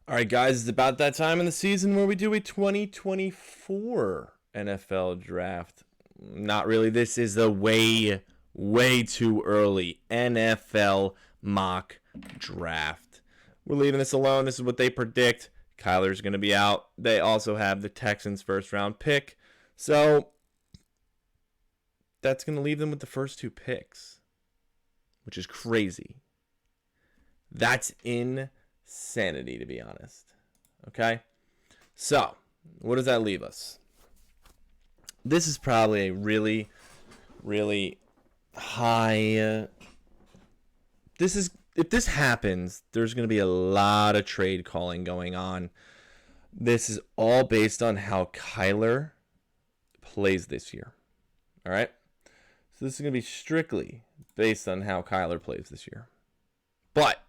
All right, guys, it's about that time in the season where we do a 2024 NFL draft. Not really. This is the way too early NFL mock draft. We're leaving this alone. This is what they predict. Kyler's going to be out. They also have the Texans' first round pick. So that's going to leave them with the first two picks, which is crazy. That's insanity, to be honest. Okay? So, what does that leave us? This is probably a really, really high. If this happens, there's going to be a lot of trade calling going on. This is all based on how Kyler plays this year. All right? So this is going to be strictly based on how Kyler plays this year. But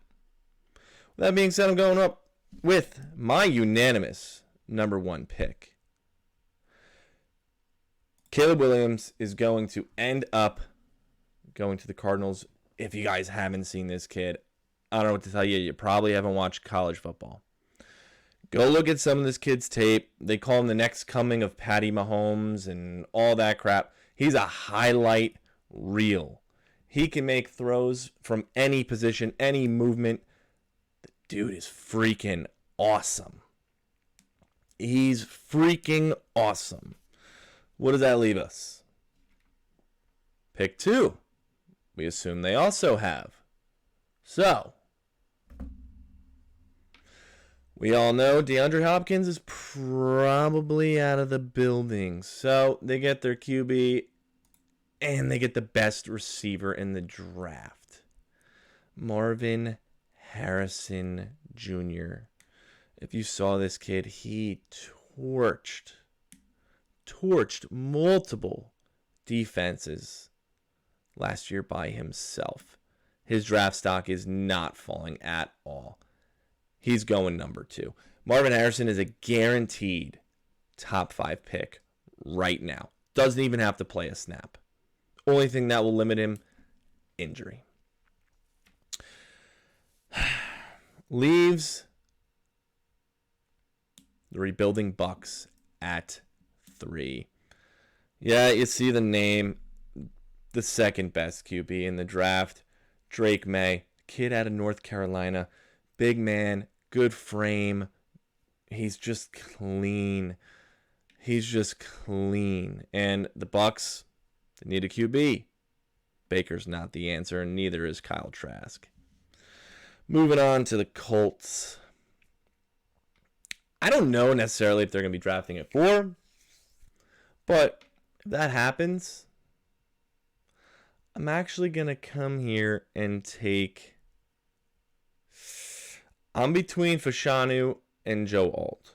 that being said, I'm going up with my unanimous number one pick. Caleb Williams is going to end up going to the Cardinals. If you guys haven't seen this kid, I don't know what to tell you. You probably haven't watched college football. Go look at some of this kid's tape. They call him the next coming of Patty Mahomes and all that crap. He's a highlight reel. He can make throws from any position, any movement. The dude is freaking awesome. He's freaking awesome. What does that leave us? Pick 2. We assume they also have. So, we all know DeAndre Hopkins is probably out of the building. So, they get their QB and they get the best receiver in the draft. Marvin Harrison Jr. If you saw this kid, he torched multiple defenses last year by himself. His draft stock is not falling at all. He's going number 2. Marvin Harrison is a guaranteed top 5 pick right now. Doesn't even have to play a snap. Only thing that will limit him, injury. Leaves the rebuilding Bucks at 3. Yeah, you see the name, the second best QB in the draft, Drake May, kid out of North Carolina, big man, good frame. He's just clean. And the Bucks, they need a QB. Baker's not the answer, and neither is Kyle Trask. Moving on to the Colts. I don't know necessarily if they're going to be drafting at 4, but if that happens, I'm actually going to come here and take... I'm between Fashanu and Joe Alt.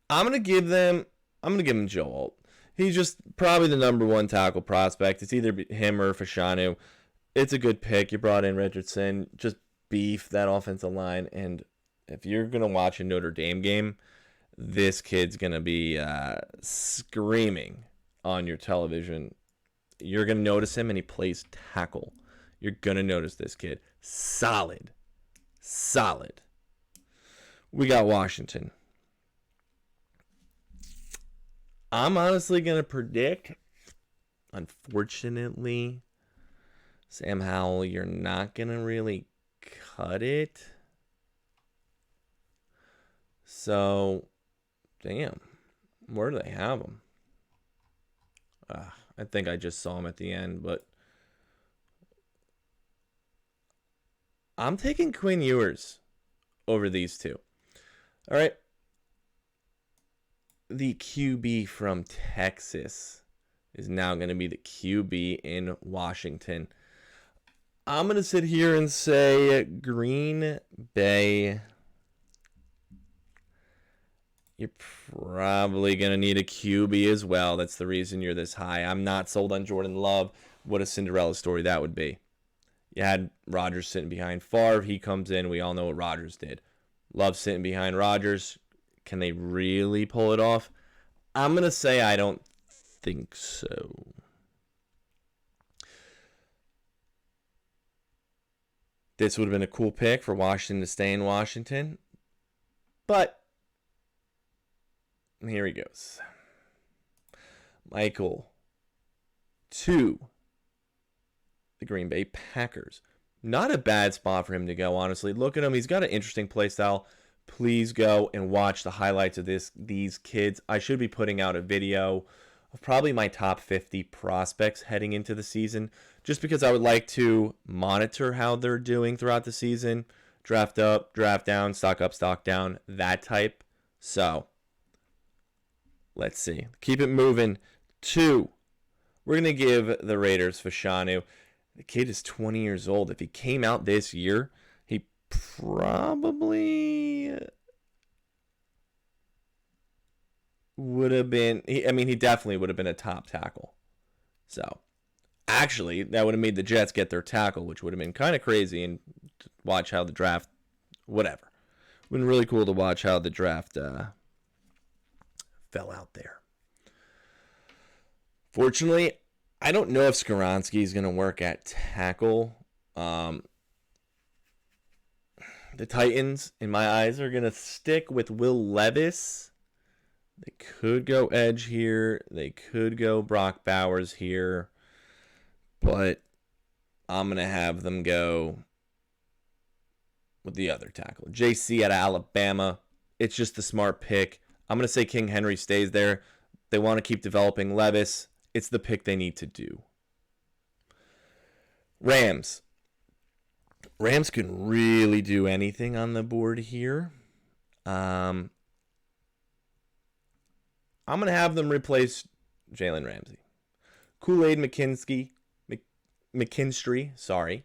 I'm going to give him Joe Alt. He's just probably the number 1 tackle prospect. It's either him or Fashanu. It's a good pick. You brought in Richardson. Just beef that offensive line. And if you're going to watch a Notre Dame game, this kid's going to be screaming on your television. You're going to notice him, and he plays tackle. You're going to notice this kid. Solid. We got Washington. I'm honestly going to predict, unfortunately, Sam Howell, you're not going to really cut it. So, damn, where do they have him? I think I just saw him at the end, but I'm taking Quinn Ewers over these two. All right. The QB from Texas is now going to be the QB in Washington. I'm going to sit here and say Green Bay. You're probably going to need a QB as well. That's the reason you're this high. I'm not sold on Jordan Love. What a Cinderella story that would be. You had Rodgers sitting behind Favre. He comes in. We all know what Rodgers did. Love sitting behind Rodgers. Can they really pull it off? I'm going to say I don't think so. This would have been a cool pick for Washington to stay in Washington. But here he goes. Michael to the Green Bay Packers. Not a bad spot for him to go, honestly. Look at him. He's got an interesting play style. Please go and watch the highlights of these kids. I should be putting out a video of probably my top 50 prospects heading into the season, just because I would like to monitor how they're doing throughout the season. Draft up, draft down, stock up, stock down, that type. So, let's see. Keep it moving. 2. We're going to give the Raiders Fashanu. The kid is 20 years old. If he came out this year, he probably would have been, he definitely would have been a top tackle. So, actually, that would have made the Jets get their tackle, which would have been kind of crazy, and watch how the draft, whatever. It would have been really cool to watch how the draft fell out there. Fortunately, I don't know if Skoronski is going to work at tackle. The Titans, in my eyes, are going to stick with Will Levis. They could go edge here. They could go Brock Bowers here. But I'm going to have them go with the other tackle. JC out of Alabama. It's just the smart pick. I'm going to say King Henry stays there. They want to keep developing Levis. It's the pick they need to do. Rams. Rams can really do anything on the board here. I'm going to have them replace Jalen Ramsey. Kool-Aid McKinstry, sorry.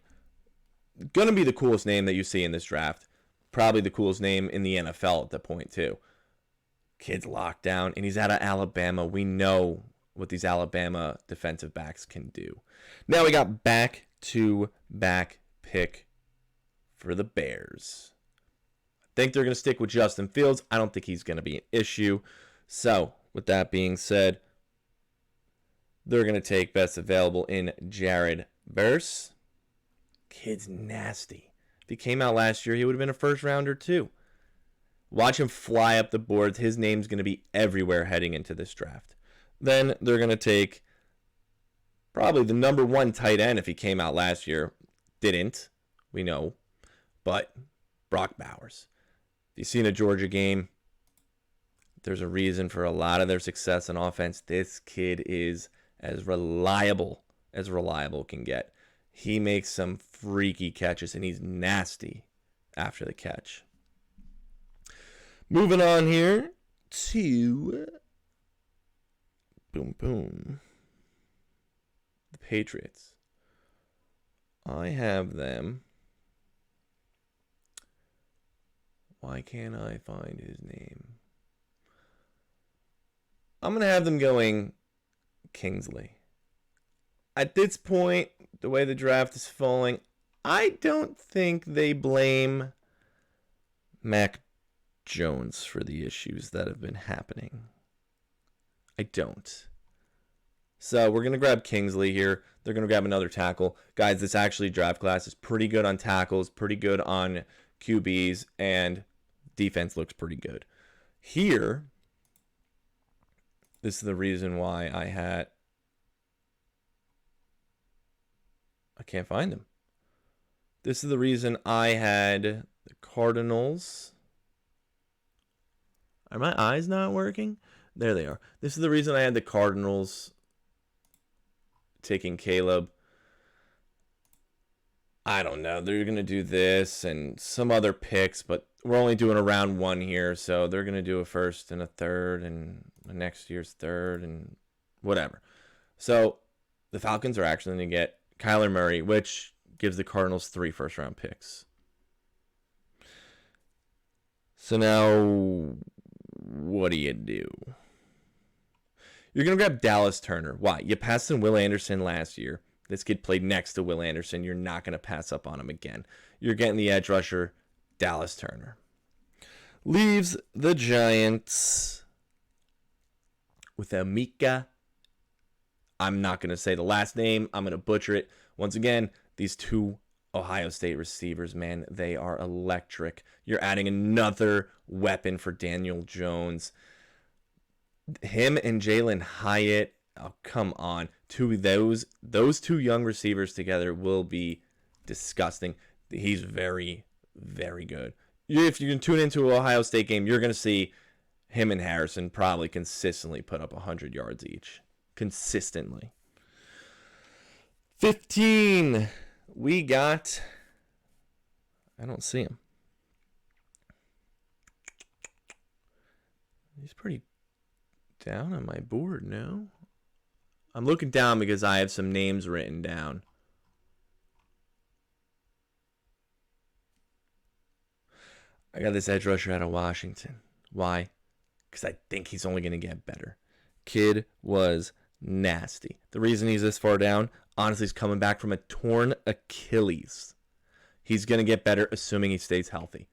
Going to be the coolest name that you see in this draft. Probably the coolest name in the NFL at that point, too. Kid's locked down, and he's out of Alabama. We know what these Alabama defensive backs can do. Now we got back-to-back pick for the Bears. I think they're going to stick with Justin Fields. I don't think he's going to be an issue. So, with that being said, they're going to take best available in Jared Verse. Kid's nasty. If he came out last year, he would have been a first rounder too. Watch him fly up the boards. His name's going to be everywhere heading into this draft. Then they're going to take probably the number 1 tight end if he came out last year. Didn't. We know. But Brock Bowers. If you've seen a Georgia game, there's a reason for a lot of their success on offense. This kid is as reliable can get. He makes some freaky catches, and he's nasty after the catch. Moving on here to the Patriots. I have them. Why can't I find his name? I'm going to have them going Kingsley. At this point, the way the draft is falling, I don't think they blame Mac Jones for the issues that have been happening. I don't. So we're going to grab Kingsley here. They're going to grab another tackle. Guys, this actually draft class is pretty good on tackles, pretty good on QBs, and defense looks pretty good. Here, this is the reason why I can't find him. This is the reason I had the Cardinals. Are my eyes not working? There they are. This is the reason I had the Cardinals taking Caleb. I don't know. They're going to do this and some other picks, but we're only doing a round 1 here, so they're going to do a first and a third and next year's third and whatever. So the Falcons are actually going to get Kyler Murray, which gives the Cardinals 3 first-round picks. So now, what do you do? You're going to grab Dallas Turner. Why? You passed on Will Anderson last year. This kid played next to Will Anderson. You're not going to pass up on him again. You're getting the edge rusher, Dallas Turner. Leaves the Giants with Amika. I'm not going to say the last name. I'm going to butcher it. Once again, these two Ohio State receivers, man, they are electric. You're adding another weapon for Daniel Jones. Him and Jalen Hyatt, oh, come on. Those two young receivers together will be disgusting. He's very, very good. If you can tune into an Ohio State game, you're going to see him and Harrison probably consistently put up 100 yards each. Consistently. 15. We got... I don't see him. He's pretty down on my board, no? I'm looking down because I have some names written down. I got this edge rusher out of Washington. Why? Because I think he's only going to get better. Kid was nasty. The reason he's this far down, honestly, he's coming back from a torn Achilles. He's going to get better assuming he stays healthy.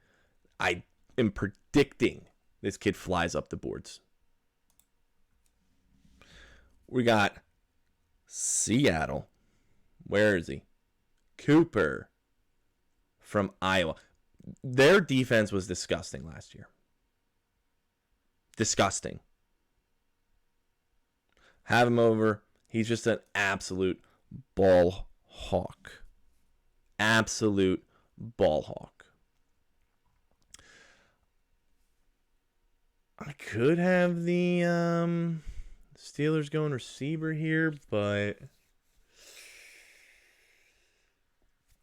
I am predicting this kid flies up the boards. We got Seattle. Where is he? Cooper from Iowa. Their defense was disgusting last year. Disgusting. Have him over. He's just an absolute ball hawk. Absolute ball hawk. I could have the Steelers going receiver here, but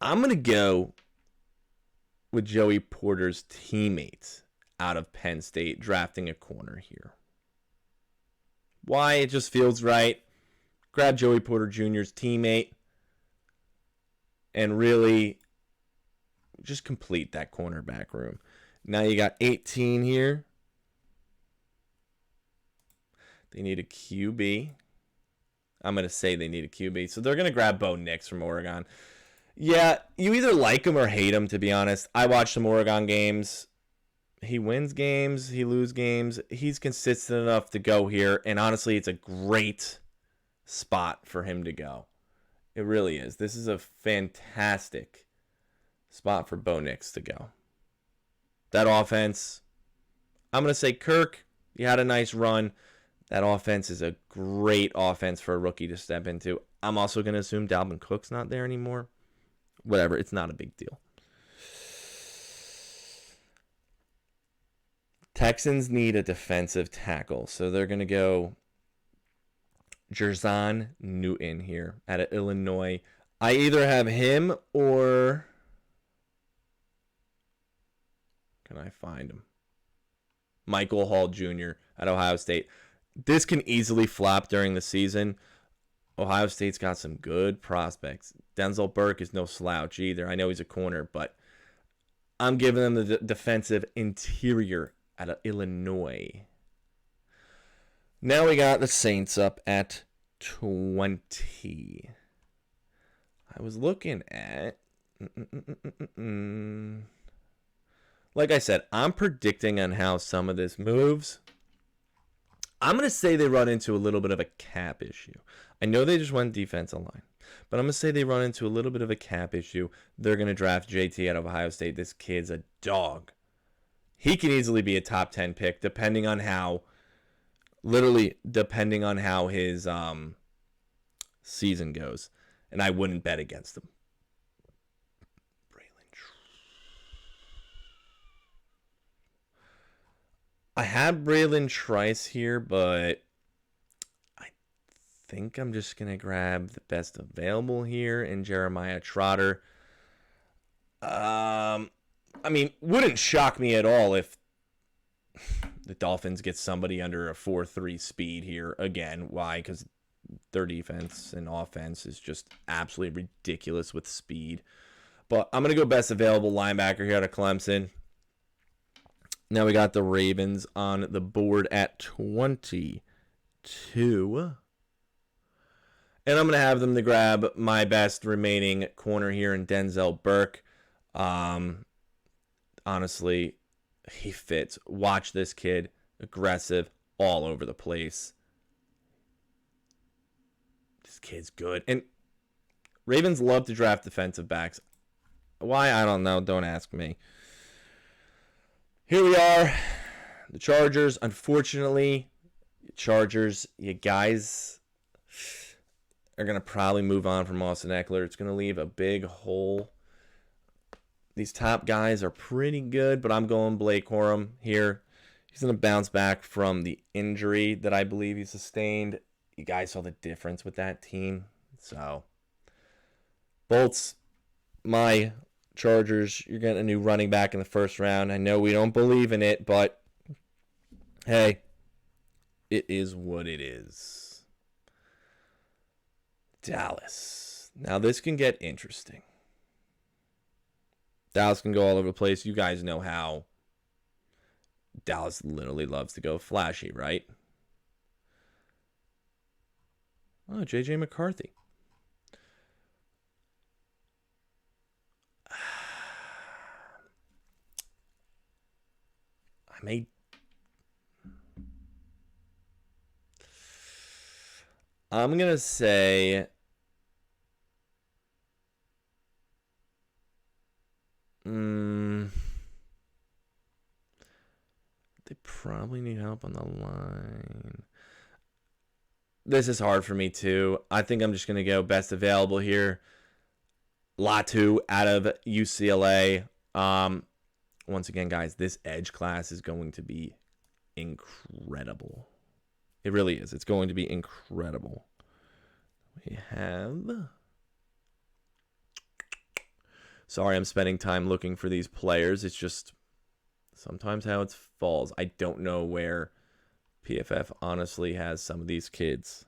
I'm going to go with Joey Porter's teammates out of Penn State drafting a corner here. Why? It just feels right. Grab Joey Porter Jr.'s teammate and really just complete that cornerback room. Now you got 18 here. They need a QB. I'm going to say they need a QB. So they're going to grab Bo Nix from Oregon. Yeah, you either like him or hate him, to be honest. I watched some Oregon games. He wins games. He loses games. He's consistent enough to go here. And honestly, it's a great spot for him to go. It really is. This is a fantastic spot for Bo Nix to go. That offense, I'm going to say Kirk, you had a nice run. That offense is a great offense for a rookie to step into. I'm also going to assume Dalvin Cook's not there anymore. Whatever, it's not a big deal. Texans need a defensive tackle, so they're going to go Jerzon Newton here out of Illinois. I either have him or... Can I find him? Michael Hall Jr. at Ohio State. This can easily flop during the season. Ohio State's got some good prospects. Denzel Burke is no slouch either. I know he's a corner, but I'm giving them the defensive interior out of Illinois. Now we got the Saints up at 20. I was looking at... Like I said, I'm predicting on how some of this moves. I'm going to say they run into a little bit of a cap issue. I know they just went defensive line, but I'm going to say they run into a little bit of a cap issue. They're going to draft JT out of Ohio State. This kid's a dog. He can easily be a top 10 pick depending on how his season goes. And I wouldn't bet against him. I have Braylon Trice here, but I think I'm just going to grab the best available here in Jeremiah Trotter. I mean, wouldn't shock me at all if the Dolphins get somebody under a 4.3 speed here again. Why? Because their defense and offense is just absolutely ridiculous with speed. But I'm going to go best available linebacker here out of Clemson. Now we got the Ravens on the board at 22. And I'm going to have them to grab my best remaining corner here in Denzel Burke. Honestly, he fits. Watch this kid. Aggressive, all over the place. This kid's good. And Ravens love to draft defensive backs. Why? I don't know. Don't ask me. Here we are. The Chargers. Unfortunately, Chargers, you guys are going to probably move on from Austin Eckler. It's going to leave a big hole. These top guys are pretty good, but I'm going Blake Corum here. He's going to bounce back from the injury that I believe he sustained. You guys saw the difference with that team. So, Bolts, my Chargers, you're getting a new running back in the first round. I know we don't believe in it, but hey, it is what it is. Dallas. Now this can get interesting. Dallas can go all over the place. You guys know how Dallas literally loves to go flashy, right? Oh, J.J. McCarthy. I'm going to say they probably need help on the line. This is hard for me too. I think I'm just going to go best available here. Latu out of UCLA. Once again, guys, this edge class is going to be incredible. It really is. It's going to be incredible. We have... Sorry, I'm spending time looking for these players. It's just sometimes how it falls. I don't know where PFF honestly has some of these kids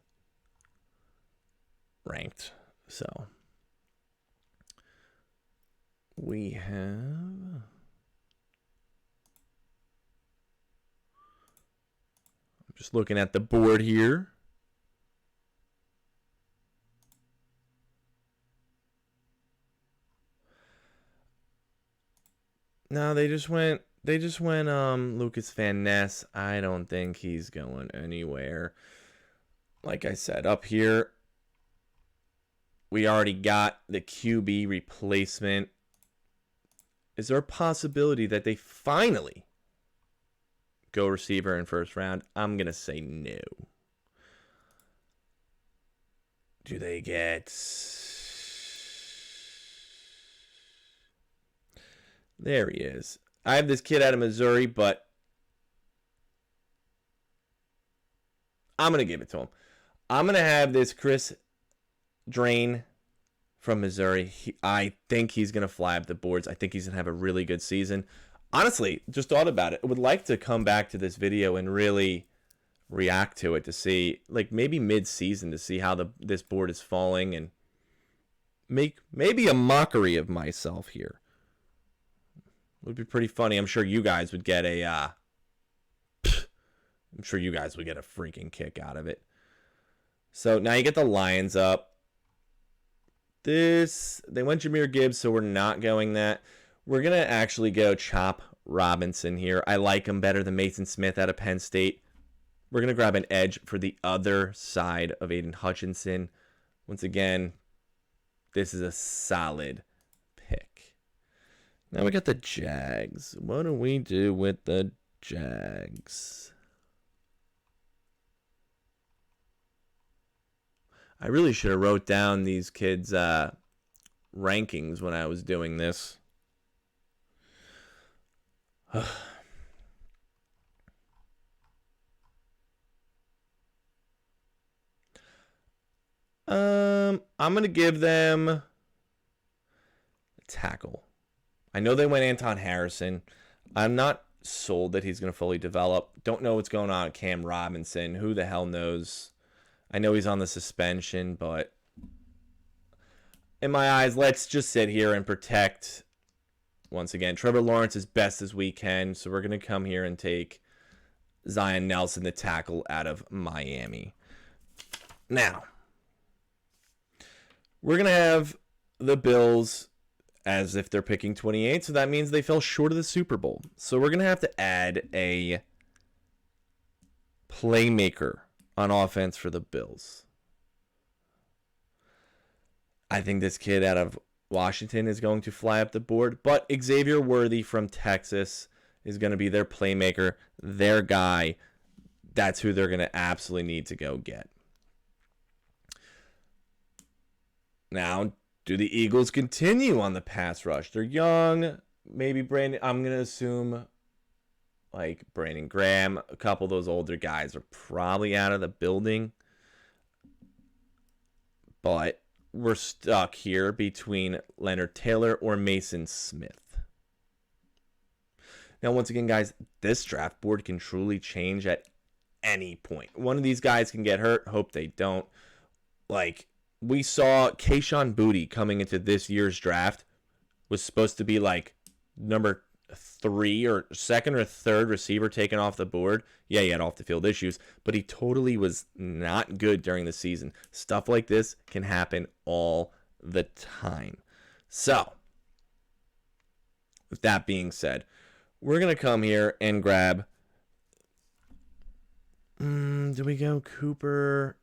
ranked. So we have... I'm just looking at the board here. No, they just went Lucas Van Ness. I don't think he's going anywhere. Like I said, up here, we already got the QB replacement. Is there a possibility that they finally go receiver in first round? I'm going to say no. Do they get... There he is. I have this kid out of Missouri, but I'm going to give it to him. I'm going to have this Chris Drain from Missouri. I think he's going to fly up the boards. I think he's going to have a really good season. Honestly, just thought about it. I would like to come back to this video and really react to it to see, like maybe mid-season, to see how this board is falling and make maybe a mockery of myself here. Would be pretty funny. I'm sure you guys would get a freaking kick out of it. So now you get the Lions up. They went Jahmyr Gibbs, so we're not going that. We're going to actually go Chop Robinson here. I like him better than Mason Smith out of Penn State. We're going to grab an edge for the other side of Aiden Hutchinson. Once again, this is a solid pick. Now we got the Jags. What do we do with the Jags? I really should have wrote down these kids' rankings when I was doing this. I'm going to give them a tackle. I know they went Anton Harrison. I'm not sold that he's going to fully develop. Don't know what's going on with Cam Robinson. Who the hell knows? I know he's on the suspension, but in my eyes, let's just sit here and protect, once again, Trevor Lawrence as best as we can. So we're going to come here and take Zion Nelson, the tackle out of Miami. Now, we're going to have the Bills as if they're picking 28, so that means they fell short of the Super Bowl. So we're going to have to add a playmaker on offense for the Bills. I think this kid out of Washington is going to fly up the board, but Xavier Worthy from Texas is going to be their playmaker, their guy. That's who they're going to absolutely need to go get. Now, do the Eagles continue on the pass rush? They're young. Maybe Brandon, I'm going to assume like Brandon Graham, a couple of those older guys are probably out of the building. But we're stuck here between Leonard Taylor or Mason Smith. Now, once again, guys, this draft board can truly change at any point. One of these guys can get hurt. Hope they don't. Like, we saw Kayshon Boutte coming into this year's draft was supposed to be like number 3 or second or third receiver taken off the board. Yeah, he had off the field issues, but he totally was not good during the season. Stuff like this can happen all the time. So, with that being said, we're going to come here and grab, do we go Cooper?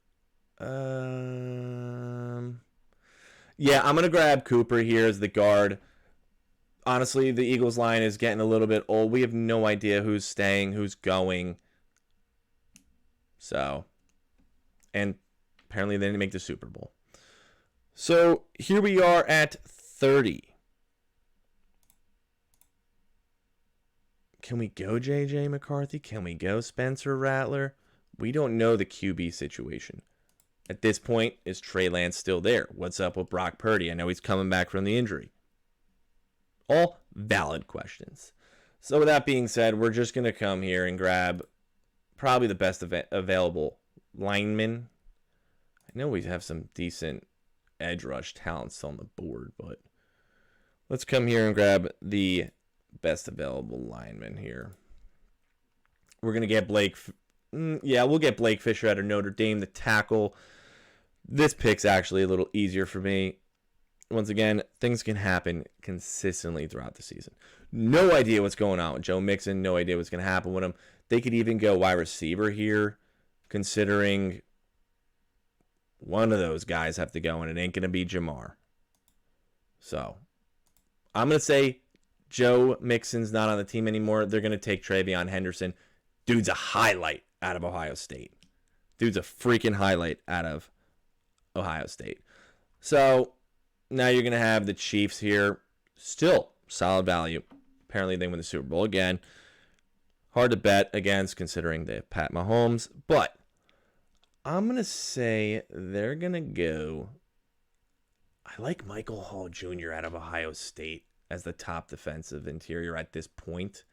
Yeah, I'm going to grab Cooper here as the guard. Honestly, the Eagles line is getting a little bit old. We have no idea who's staying, who's going. So, and apparently they didn't make the Super Bowl. So, here we are at 30. Can we go J.J. McCarthy? Can we go Spencer Rattler? We don't know the QB situation. At this point, is Trey Lance still there? What's up with Brock Purdy? I know he's coming back from the injury. All valid questions. So with that being said, we're just going to come here and grab probably the best available lineman. I know we have some decent edge rush talent still on the board, but let's come here and grab the best available lineman here. We're going to get Blake. Yeah, we'll get Blake Fisher out of Notre Dame, the tackle. This pick's actually a little easier for me. Once again, things can happen consistently throughout the season. No idea what's going on with Joe Mixon. No idea what's going to happen with him. They could even go wide receiver here, considering one of those guys have to go, and it ain't going to be Jamar. So, I'm going to say Joe Mixon's not on the team anymore. They're going to take TreVeyon Henderson. Dude's a highlight out of Ohio State. Dude's a freaking highlight out of Ohio State. So, now you're going to have the Chiefs here. Still solid value. Apparently they win the Super Bowl again. Hard to bet against considering they have Pat Mahomes. But I'm going to say they're going to go. I like Michael Hall Jr. out of Ohio State as the top defensive interior at this point.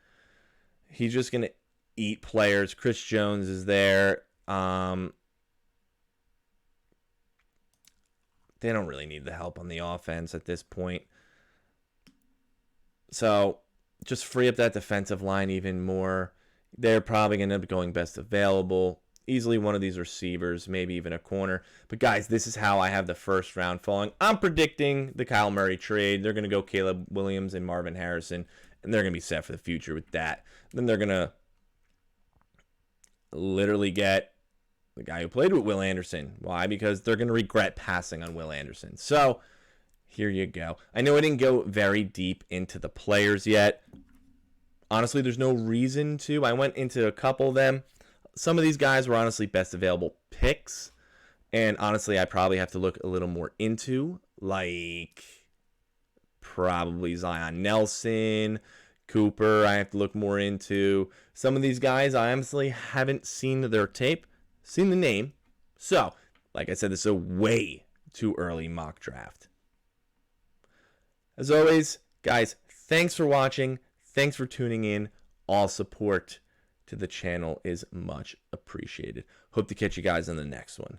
He's just going to eat players. Chris Jones is there. They don't really need the help on the offense at this point. So just free up that defensive line even more. They're probably going to end up going best available. Easily one of these receivers, maybe even a corner. But guys, this is how I have the first round falling. I'm predicting the Kyle Murray trade. They're going to go Caleb Williams and Marvin Harrison, and they're going to be set for the future with that. Then they're going to literally get the guy who played with Will Anderson. Why? Because they're going to regret passing on Will Anderson. So, here you go. I know I didn't go very deep into the players yet. Honestly, there's no reason to. I went into a couple of them. Some of these guys were honestly best available picks. And honestly, I probably have to look a little more into. Like, probably Zion Nelson, Cooper, I have to look more into. Some of these guys, I honestly haven't seen their tape. Seen the name. So, like I said, this is a way too early mock draft. As always, guys, thanks for watching. Thanks for tuning in. All support to the channel is much appreciated. Hope to catch you guys in the next one.